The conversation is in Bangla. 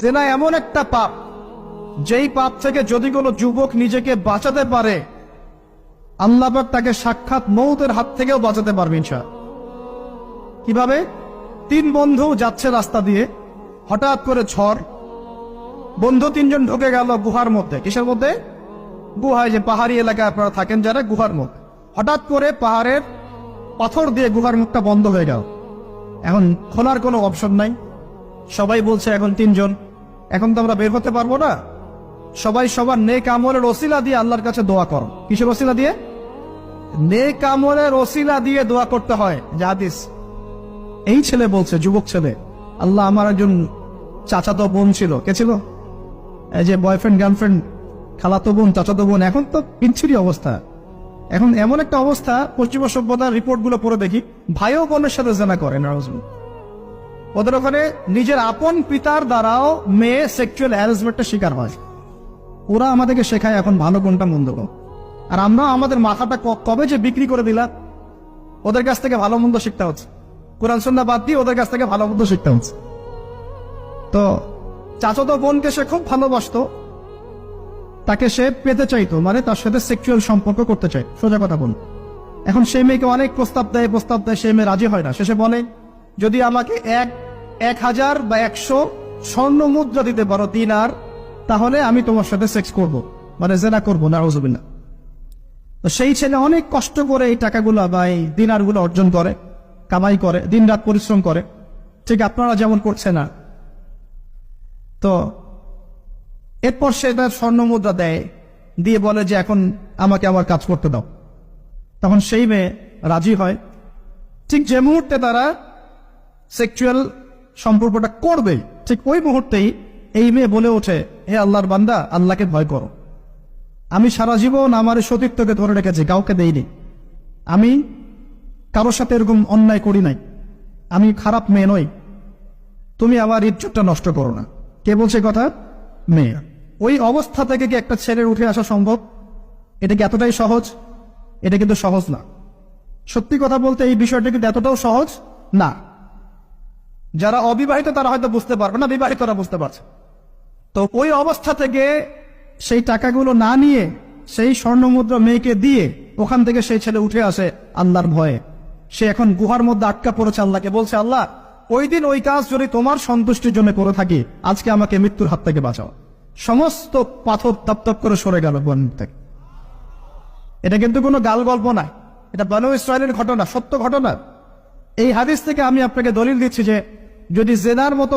জেনা এমন একটা পাপ, যেই পাপ থেকে যদি কোনো যুবক নিজেকে বাঁচাতে পারে, আল্লাহ পাক তাকে সাক্ষাৎ মৌতের হাত থেকেও বাঁচাতে পারবে ইনশাআল্লাহ। কিভাবে? 3 বন্ধু যাচ্ছে রাস্তা দিয়ে, হঠাৎ করে ঝড়, বন্ধু 3 জন ঢুকে গেল গুহার মধ্যে। কিসের মধ্যে? গুহায়, যে পাহাড়ি এলাকায় আপনারা থাকেন যারা, গুহার মধ্যে। হঠাৎ করে পাহাড়ের পাথর দিয়ে গুহার মুখটা বন্ধ হয়ে গেল। এখন খোলার কোনো অপশন নাই। সবাই বলছে এখন 3 জন, এখন তো আমরা বের হতে পারবো না। সবাই সবার নেক আমলের ওসিলা দিয়ে আল্লাহর কাছে দোয়া করো। কিসের ওসিলা দিয়ে? নেক আমলের ওসিলা দিয়ে দোয়া করতে হয়। হাদিস। এই ছেলে বলছে, যুবক ছেলে, আল্লাহ, আমার একজন চাচাতো বোন ছিল। কে ছিল? এই যে বয়ফ্রেন্ড গার্লফ্রেন্ড, খালাতো বোন, চাচাতো বোন। এখন তো বিচ্ছিরি অবস্থা। এখন এমন একটা অবস্থা, পশ্চিমা সভ্যতার রিপোর্ট গুলো পড়ে দেখি, ভাইও বোনের সাথে জেনা করে। ওদের ওখানে নিজের আপন পিতার দ্বারাও মেয়ে সেক্সুয়াল হ্যারাসমেন্টের শিকার হয়। ওরা আমাদেরকে শেখায় এখন ভালো কোনটা মন্দ। আর আমরা আমাদের মাথাটা কবে যে বিক্রি করে দিলাম, ওদের কাছ থেকে ভালো মন্দ শিখতে হচ্ছে। কোরআন সুন্নাহ বাদ দিয়ে ওদের কাছ থেকে ভালো মন্দ শিখতে হচ্ছে। তো চাচাতো বোনকে সে খুব ভালোবাসতো, তাকে সে পেতে চাইতো, মানে তার সাথে সেক্সুয়াল সম্পর্ক করতে চাই, সোজা কথা বল। এখন সেই মেয়েকে অনেক প্রস্তাব দেয়, সেই মেয়ে রাজি হয় না। শেষে বলে, যদি আমাকে 1000 বা 100 স্বর্ণ মুদ্রা দিতে পারো, দিনার, তাহলে আমি তোমার সাথে সেক্স করব, মানে জেনা করবো। নাউজুবিল্লাহ। তো সেই ছেলে অনেক কষ্ট করে এই টাকাগুলো বা এই দিনারগুলো অর্জন করে, কামাই করে, দিন রাত পরিশ্রম করে, ঠিক আপনারা যেমন করছে না। তো এরপর সে তার স্বর্ণ মুদ্রা দেয়, দিয়ে বলে যে এখন আমাকে আমার কাজ করতে দাও। তখন সেই মেয়ে রাজি হয়। ঠিক যে মুহূর্তে তারা সেক্সুয়াল সম্পর্কটা করবে, ঠিক ওই মুহূর্তেই এই মেয়ে বলে ওঠে, হে আল্লাহর বান্দা, আল্লাহকে ভয় করো। আমি সারা জীবন আমার সতীত্বকে ধরে রেখেছি, কাউকে দেইনি। আমি কারোর সাথে এরকম অন্যায় করি নাই। আমি খারাপ মেয়ে নই। তুমি আমার ইজ্জতটা নষ্ট করো না। কে বলছে কথা? মেয়ে। ওই অবস্থা থেকে কি একটা ছেলের উঠে আসা সম্ভব? এটা কি এতটাই সহজ? এটা কিন্তু সহজ না। সত্যি কথা বলতে এই বিষয়টা কিন্তু এতটাও সহজ না। যারা অবিবাহিত তারা হয়তো বুঝতে পারবে না, বিবাহিতরা বুঝতে পারছে। তো ওই অবস্থা থেকে সেই টাকাগুলো না নিয়ে সেই স্বর্ণ মুদ্রা মেয়েকে দিয়ে ওখান থেকে সেই ছেলে উঠে আসে আল্লাহর ভয়ে। সে এখন গুহার মধ্যে আটকা পড়েছে, আল্লাহকে বলছে, আল্লাহ, ওই দিন ওই কাজ যদি তোমার সন্তুষ্টির জন্য করে থাকি, আজকে আমাকে মৃত্যুর হাত থেকে বাঁচাও। সমস্ত পাথর তপ করে সরে গেল বন থেকে। এটা কিন্তু কোনো গাল গল্প না, এটা বনু ইসরায়েলের ঘটনা, সত্য ঘটনা। এই হাদিস থেকে আমি আপনাকে দলিল দিচ্ছি যে যদি জেনার মতো